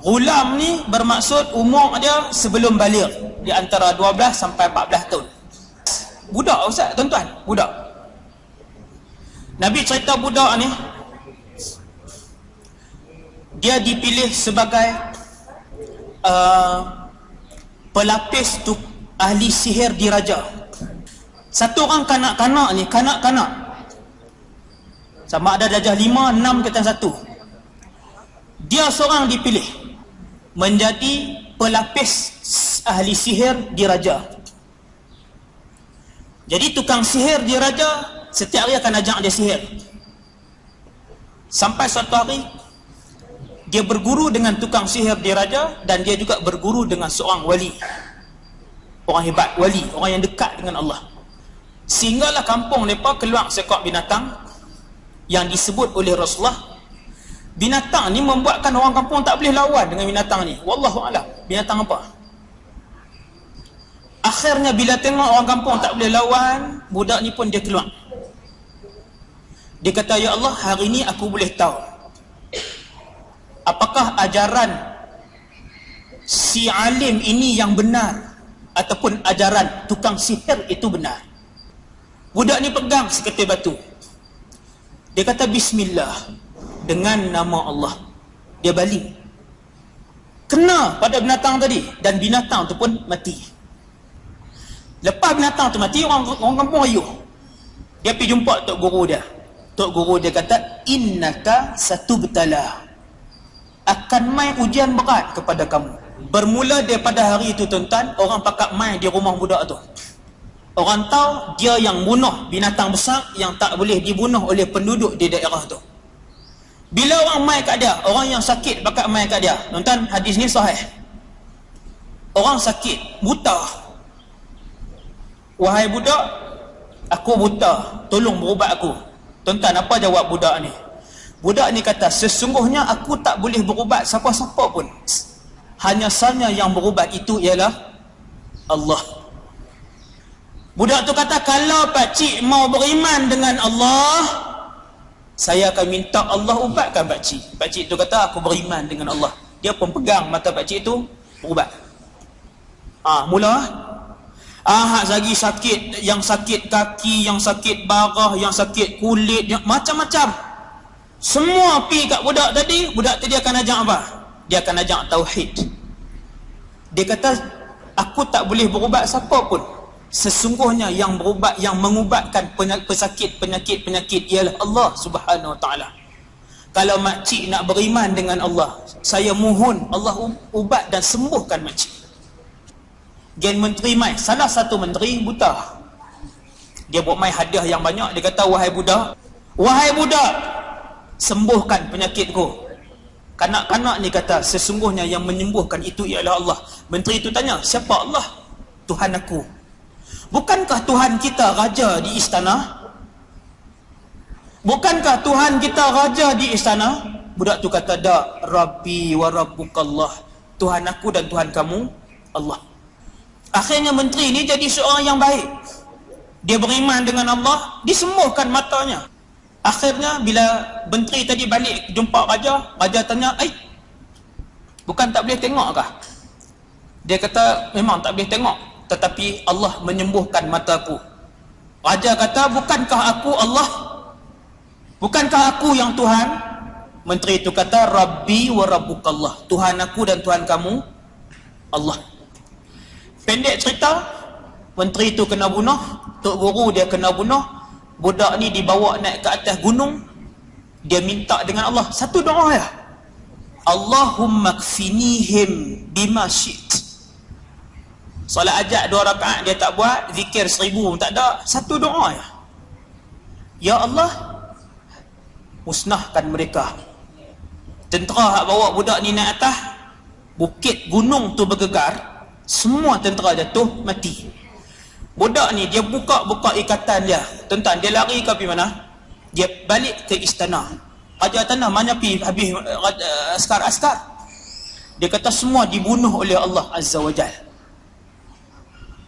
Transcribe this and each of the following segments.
Ghulam ni bermaksud umur dia sebelum baligh, di antara 12 sampai 14 tahun. Budak ustaz, tuan-tuan, budak. Nabi cerita budak ni dia dipilih sebagai pelapis ahli sihir di raja. Satu orang kanak-kanak ni, kanak-kanak sama ada darjah 5, 6 kata satu, dia seorang dipilih menjadi pelapis ahli sihir di raja. Jadi tukang sihir di raja setiap hari akan ajak dia sihir. Sampai suatu hari dia berguru dengan tukang sihir di raja, dan dia juga berguru dengan seorang wali, orang hebat, wali, orang yang dekat dengan Allah. Sehinggalah kampung mereka keluar seekor binatang yang disebut oleh Rasulullah. Binatang ni membuatkan orang kampung tak boleh lawan dengan binatang ni. Wallahu a'lam. Binatang apa? Akhirnya bila tengok orang kampung tak boleh lawan, budak ni pun dia keluar. Dia kata, ya Allah, hari ni aku boleh tahu apakah ajaran si alim ini yang benar, ataupun ajaran tukang sihir itu benar. Budak ni pegang seketil batu. Dia kata bismillah, dengan nama Allah. Dia baling, kena pada binatang tadi, dan binatang tu pun mati. Lepas binatang tu mati, orang kampung ayuh. Dia pergi jumpa tok guru dia. Tok guru dia kata, innaka satubtala, akan mai ujian berat kepada kamu. Bermula daripada hari itu tuan-tuan, orang pakat mai di rumah budak tu. Orang tahu dia yang bunuh binatang besar yang tak boleh dibunuh oleh penduduk di daerah tu. Bila orang mai kat dia, orang yang sakit pakat mai kat dia. Tuan-tuan, hadis ni sahih. Orang sakit, buta. Wahai budak, aku buta, tolong berubat aku. Tuan-tuan, apa jawab budak ni? Budak ni kata, sesungguhnya aku tak boleh berubat siapa-siapa pun. Hanya sahaja yang berubat itu ialah Allah. Budak tu kata, kalau pakcik mau beriman dengan Allah, saya akan minta Allah ubatkan pakcik. Pakcik tu kata, aku beriman dengan Allah. Dia pun pegang mata pakcik tu, berubat. Mula hak lagi sakit, yang sakit kaki, yang sakit barah, yang sakit kulit, yang macam-macam. Semua pi kat budak tadi. Budak tadi akan ajak apa? Dia akan ajak tauhid. Dia kata, aku tak boleh berubat siapa pun. Sesungguhnya yang berubat, yang mengubatkan penyakit-penyakit ialah Allah Subhanahu Wa Taala. Kalau makcik nak beriman dengan Allah, saya mohon Allah ubat dan sembuhkan makcik. Gen menteri mai, salah satu menteri buta. Dia buat mai hadiah yang banyak. Dia kata, wahai budak, sembuhkan penyakitku. Kanak-kanak ni kata, sesungguhnya yang menyembuhkan itu ialah Allah. Menteri itu tanya, siapa Allah? Tuhan aku. Bukankah Tuhan kita raja di istana? Bukankah Tuhan kita raja di istana? Budak tu kata, dak, Rabbi wa Rabbukallah. Tuhan aku dan Tuhan kamu Allah. Akhirnya menteri ni jadi seorang yang baik. Dia beriman dengan Allah, disembuhkan matanya. Akhirnya bila menteri tadi balik jumpa raja, raja tanya, bukan tak boleh tengok kah? Dia kata, memang tak boleh tengok, tetapi Allah menyembuhkan mataku. Raja kata, bukankah aku Allah? Bukankah aku yang Tuhan? Menteri itu kata, Rabbi wa Rabbukallah. Tuhan aku dan Tuhan kamu Allah. Pendek cerita, menteri itu kena bunuh, tok guru dia kena bunuh. Budak ni dibawa naik ke atas gunung. Dia minta dengan Allah satu doa ya, Allahumma kfinihim bima syi't. Solat ajak 2 rakaat dia tak buat, zikir 1000 tak ada, satu doa ya, ya Allah, musnahkan mereka. Tentera hak bawa budak ni naik atas, bukit gunung tu bergegar, semua tentera jatuh mati. Budak ni dia buka ikatan dia. Tuan-tuan, dia lari ke pergi mana? Dia balik ke istana. Raja tanah mana pergi habis askar-askar. Dia kata semua dibunuh oleh Allah Azza wa Jal.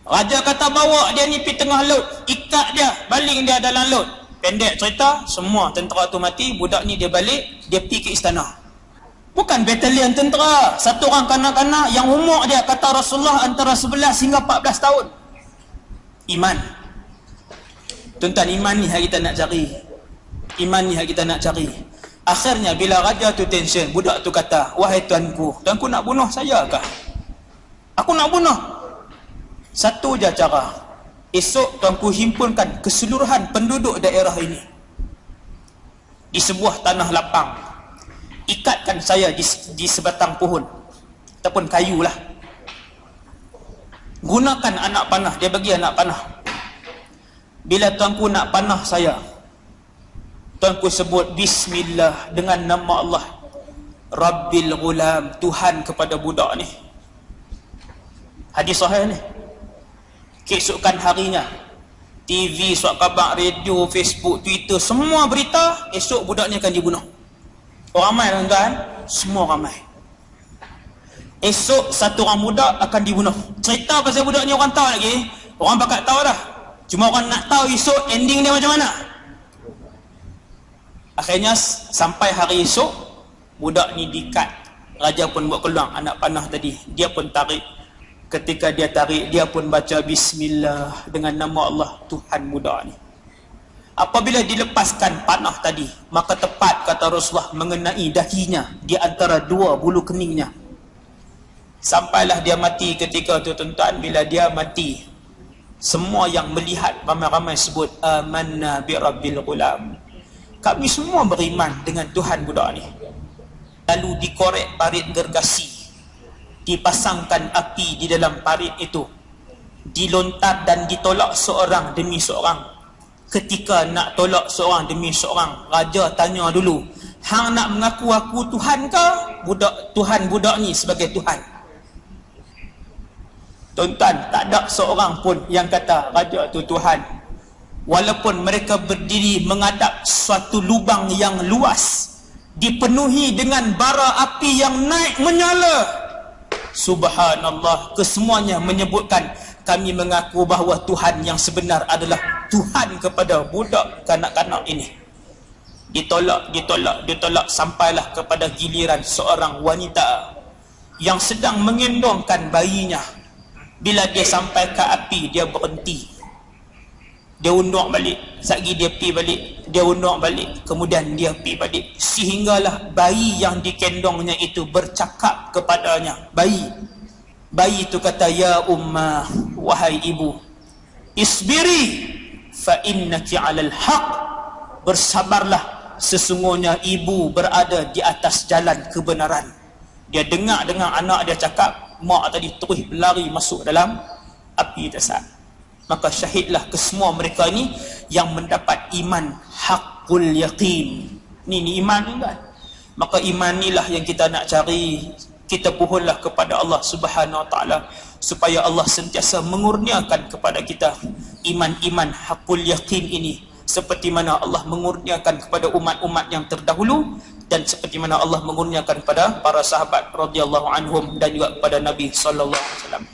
Raja kata bawa dia ni pergi tengah laut, ikat dia, baling dia dalam laut. Pendek cerita, semua tentera tu mati. Budak ni dia balik, dia pergi ke istana. Bukan batalion tentera. Satu orang kanak-kanak yang umur dia kata Rasulullah antara 11 hingga 14 tahun. Iman. Tuan-tuan, iman ni yang kita nak cari. Iman ni yang kita nak cari. Akhirnya bila raja tu tension, budak tu kata, wahai tuanku nak bunuh saya kah? Aku nak bunuh. Satu je cara. Esok tuanku himpunkan keseluruhan penduduk daerah ini di sebuah tanah lapang. Ikatkan saya di sebatang pohon ataupun kayu lah. Gunakan anak panah. Dia bagi anak panah. Bila tuanku nak panah saya, tuanku sebut bismillah dengan nama Allah, Rabbil Ghulam, Tuhan kepada budak ni. Hadis sahih ni. Keesokan harinya TV, surat khabar, radio, Facebook, Twitter, semua berita esok budak ni akan dibunuh. Orang ramai tuan-tuan, semua ramai. Esok satu orang budak akan dibunuh. Cerita pasal budak ni orang tahu lagi. Orang bakal tahu dah. Cuma orang nak tahu esok ending dia macam mana. Akhirnya sampai hari esok, budak ni dikat. Raja pun buat keluar anak panah tadi. Dia pun tarik. Ketika dia tarik, dia pun baca bismillah dengan nama Allah, Tuhan budak ni. Apabila dilepaskan panah tadi, maka tepat kata Rasulullah mengenai dahinya, di antara dua bulu keningnya. Sampailah dia mati ketika tu tuan-tuan. Bila dia mati, semua yang melihat ramai-ramai sebut amanna bi rabbil ghulam. Kami semua beriman dengan Tuhan budak ni. Lalu dikorek parit gergasi, dipasangkan api di dalam parit itu, dilontar dan ditolak seorang demi seorang. Ketika nak tolak seorang demi seorang, raja tanya dulu, hang nak mengaku aku Tuhan ke? Tuhan budak ni sebagai Tuhan. Tuan-tuan, tak ada seorang pun yang kata raja tu Tuhan. Walaupun mereka berdiri menghadap suatu lubang yang luas, dipenuhi dengan bara api yang naik menyala. Subhanallah, kesemuanya menyebutkan, kami mengaku bahawa Tuhan yang sebenar adalah Tuhan kepada budak kanak-kanak ini. Ditolak sampailah kepada giliran seorang wanita yang sedang mengendongkan bayinya. Bila dia sampai ke api, dia berhenti. Dia undur balik, sekali dia pi balik, dia undur balik, kemudian dia pi balik, sehinggalah bayi yang dikendongnya itu bercakap kepadanya. Bayi itu kata, ya ummah, wahai ibu, isbiri fa innaki 'alal haq. Bersabarlah, sesungguhnya ibu berada di atas jalan kebenaran. Dia dengar anak dia cakap, mak tadi terus berlari masuk dalam api tersebut. Maka syahidlah kesemua mereka ini yang mendapat iman haqqul yaqin. Ni iman ni kan. Maka iman inilah yang kita nak cari. Kita pohonlah kepada Allah Subhanahu Wa Taala supaya Allah sentiasa mengurniakan kepada kita iman-iman haqqul yaqin ini, seperti mana Allah mengurniakan kepada umat-umat yang terdahulu dan seperti mana Allah mengurniakan kepada para sahabat radhiyallahu anhum dan juga kepada Nabi sallallahu alaihi wasallam.